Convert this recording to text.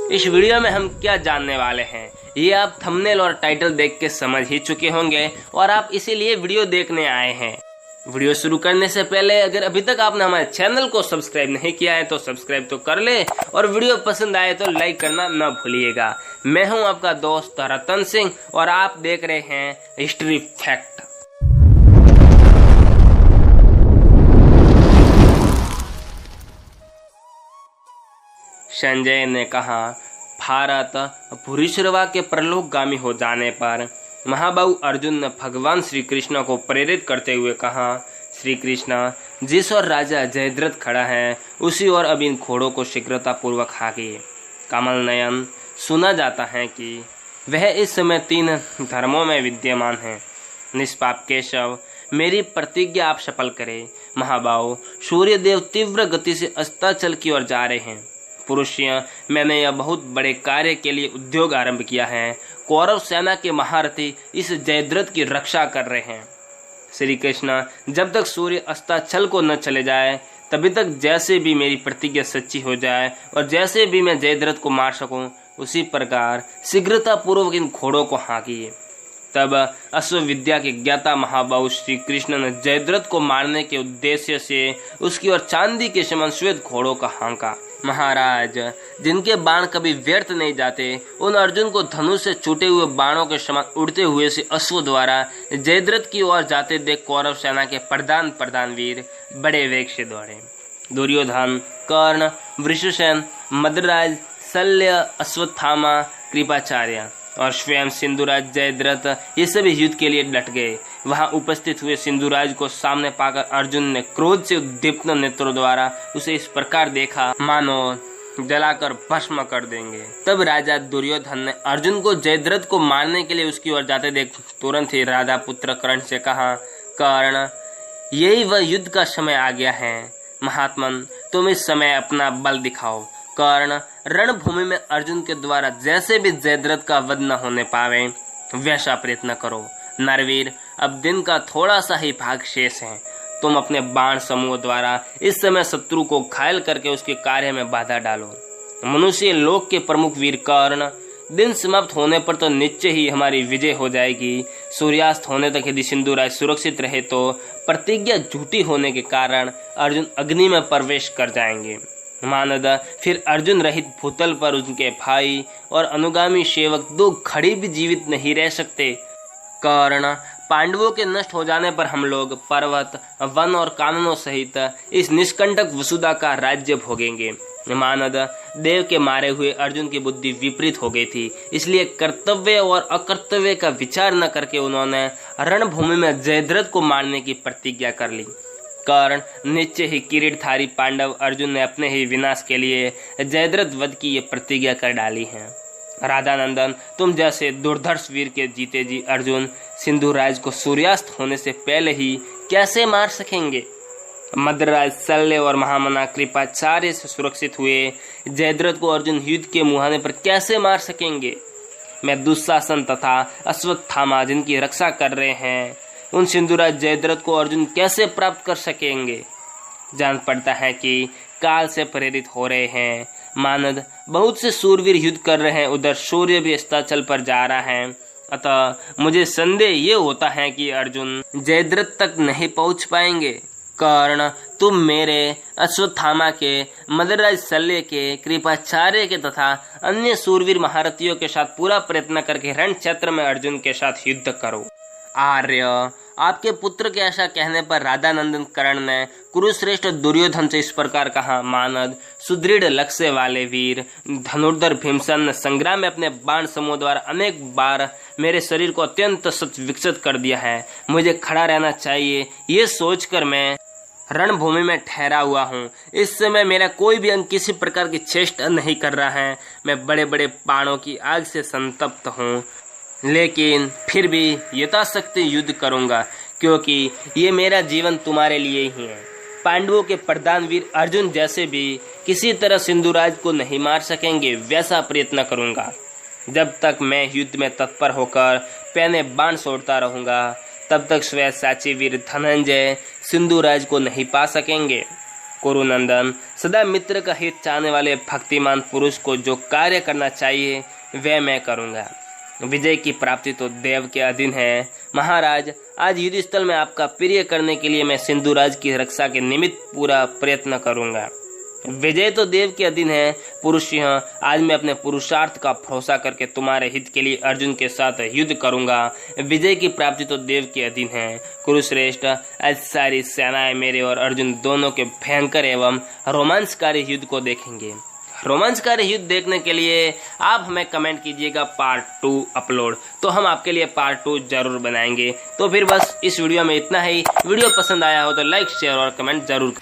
इस वीडियो में हम क्या जानने वाले हैं ये आप थंबनेल और टाइटल देख के समझ ही चुके होंगे और आप इसीलिए वीडियो देखने आए हैं। वीडियो शुरू करने से पहले अगर अभी तक आपने हमारे चैनल को सब्सक्राइब नहीं किया है तो सब्सक्राइब तो कर ले और वीडियो पसंद आए तो लाइक करना न भूलिएगा। मैं हूं आपका दोस्त रतन सिंह और आप देख रहे हैं हिस्ट्री फैक्ट। संजय ने कहा, भारत भूरिश्रवा के परलोकगामी हो जाने पर महाबाहु अर्जुन ने भगवान श्री कृष्ण को प्रेरित करते हुए कहा, श्री कृष्ण जिस ओर राजा जयद्रथ खड़ा है उसी ओर अब इन घोड़ों को शीघ्रता पूर्वक हाँकिए। कमल नयन, सुना जाता है कि वह इस समय 3 धर्मों में विद्यमान है। निष्पाप केशव, मेरी प्रतिज्ञा आप सफल करें। महाबाहु, सूर्यदेव तीव्र गति से अस्ताचल की ओर जा रहे हैं। पुरुषिया, मैंने यह बहुत बड़े कार्य के लिए उद्योग आरंभ किया है। कौरव सेना के महारथी इस जयद्रथ की रक्षा कर रहे हैं। श्री कृष्ण, जब तक सूर्य अस्ताचल को न चले जाए तभी तक जैसे भी मेरी प्रतिज्ञा सच्ची हो जाए और जैसे भी मैं जयद्रथ को मार सकूं उसी प्रकार शीघ्रता पूर्वक इन घोड़ों को हाँकिए। तब अश्वविद्या के ज्ञाता महाबाहु श्री कृष्ण ने जयद्रथ को मारने के उद्देश्य से उसकी ओर चांदी के समान श्वेत घोड़ों का हाँका। महाराज, जिनके बाण कभी व्यर्थ नहीं जाते, उन अर्जुन को धनुष से छूटे हुए बाणों के समान उड़ते हुए से अश्व द्वारा जयद्रथ की ओर जाते देख कौरव सेना के प्रधान वीर बड़े वेग से दौड़े। दुर्योधन, कर्ण, वृषसेन, मद्रराज, शल्य, अश्वत्थामा, कृपाचार्य और स्वयं सिंधुराज जयद्रथ ये सभी युद्ध के लिए डट गए। वहां उपस्थित हुए सिंधुराज को सामने पाकर अर्जुन ने क्रोध से उद्दीप्त नेत्रों द्वारा उसे इस प्रकार देखा मानो जलाकर भस्म कर देंगे। तब राजा दुर्योधन ने अर्जुन को जयद्रथ को मारने के लिए उसकी ओर जाते देख तुरंत ही राधा पुत्र कर्ण से कहा, कर्ण, यही वह युद्ध का समय आ गया है। महात्मन, तुम इस समय अपना बल दिखाओ। कर्ण, रणभूमि में अर्जुन के द्वारा जैसे भी जयद्रथ का वध न होने पावे वैसा प्रयत्न करो। नरवीर, अब दिन का थोड़ा सा ही भाग शेष है। तुम अपने बाण समूह द्वारा इस समय शत्रु को घायल करके उसके कार्य में बाधा डालो। मनुष्य लोक के प्रमुख वीर कर्ण, दिन समाप्त होने पर तो निश्चय ही हमारी विजय हो जाएगी। सूर्यास्त होने तक यदि सिंधुराज सुरक्षित रहे तो प्रतिज्ञा झूठी होने के कारण अर्जुन अग्नि में प्रवेश कर जाएंगे। मानद, फिर अर्जुन रहित भूतल पर उनके भाई और अनुगामी सेवक 2 घड़ी भी जीवित नहीं रह सकते। कर्ण, पांडवों के नष्ट हो जाने पर हम लोग पर्वत, वन और काननों सहित इस निष्कंटक वसुधा का राज्य भोगेंगे। मानद, देव के मारे हुए अर्जुन की बुद्धि विपरीत हो गई थी, इसलिए कर्तव्य और अकर्तव्य का विचार न करके उन्होंने रणभूमि में जयद्रथ को मारने की प्रतिज्ञा कर ली। कर्ण, निश्चय ही किरीटधारी पांडव अर्जुन ने अपने ही विनाश के लिए जयद्रथ वध की ये प्रतिज्ञा कर डाली है। राधानंदन, तुम जैसे दुर्धर्ष वीर के जीते जी अर्जुन सिंधुराज को सूर्यास्त होने से पहले ही कैसे मार सकेंगे? मद्रराज, शल्य और महामना कृपाचार्य से सुरक्षित हुए जयद्रथ को अर्जुन युद्ध के मुहाने पर कैसे मार सकेंगे? मैं दुशासन तथा अश्वत्थामा जिनकी रक्षा कर रहे हैं उन सिंधुराज जयद्रथ को अर्जुन कैसे प्राप्त कर सकेंगे? जान पड़ता है कि काल से प्रेरित हो रहे हैं। मानद, बहुत से सूरवीर युद्ध कर रहे हैं, उधर सूर्य भी अस्ताचल पर जा रहा है, अतः मुझे संदेह ये होता है कि अर्जुन जयद्रथ तक नहीं पहुंच पाएंगे। कर्ण, तुम मेरे, अश्वत्थामा के, मद्रराज शल्य के, कृपाचार्य के तथा अन्य सूरवीर महारथियों के साथ पूरा प्रयत्न करके रण क्षेत्र में अर्जुन के साथ युद्ध करो। आर्य, आपके पुत्र के ऐसा कहने पर राधानंदन कर्ण ने कुरुश्रेष्ठ दुर्योधन से इस प्रकार कहा, मानद, सुदृढ़ लक्ष्य वाले वीर धनुर्धर भीमसेन ने संग्राम में अपने बाण समूह द्वारा अनेक बार मेरे शरीर को अत्यंत सत विकसित कर दिया है। मुझे खड़ा रहना चाहिए ये सोचकर मैं रणभूमि में ठहरा हुआ हूँ। इस समय मेरा कोई भी अंग किसी प्रकार की चेष्टा नहीं कर रहा है। मैं बड़े बड़े बाणों की आग से संतप्त हूँ, लेकिन फिर भी यथाशक्ति युद्ध करूंगा क्योंकि ये मेरा जीवन तुम्हारे लिए ही है। पांडवों के प्रधान वीर अर्जुन जैसे भी किसी तरह सिंधुराज को नहीं मार सकेंगे वैसा प्रयत्न करूंगा। जब तक मैं युद्ध में तत्पर होकर पैने बाण छोड़ता रहूंगा तब तक स्वयं साची वीर धनंजय सिंधुराज को नहीं पा सकेंगे। कुरुनंदन, सदा मित्र का हित चाहने वाले भक्तिमान पुरुष को जो कार्य करना चाहिए वह मैं करूँगा। विजय की प्राप्ति तो देव के अधीन है। महाराज, आज युद्ध स्थल में आपका प्रिय करने के लिए मैं सिंधुराज की रक्षा के निमित्त पूरा प्रयत्न करूंगा। विजय तो देव के अधीन है। पुरुष सिंह, आज मैं अपने पुरुषार्थ का भरोसा करके तुम्हारे हित के लिए अर्जुन के साथ युद्ध करूंगा। विजय की प्राप्ति तो देव के अधीन है। कुरुश्रेष्ठ, आज सारी सेनाएं मेरे और अर्जुन दोनों के भयंकर एवं रोमांचकारी युद्ध को देखेंगे। रोमांचकारी युद्ध देखने के लिए आप हमें कमेंट कीजिएगा पार्ट 2 अपलोड, तो हम आपके लिए पार्ट 2 जरूर बनाएंगे। तो फिर बस इस वीडियो में इतना ही। वीडियो पसंद आया हो तो लाइक, शेयर और कमेंट जरूर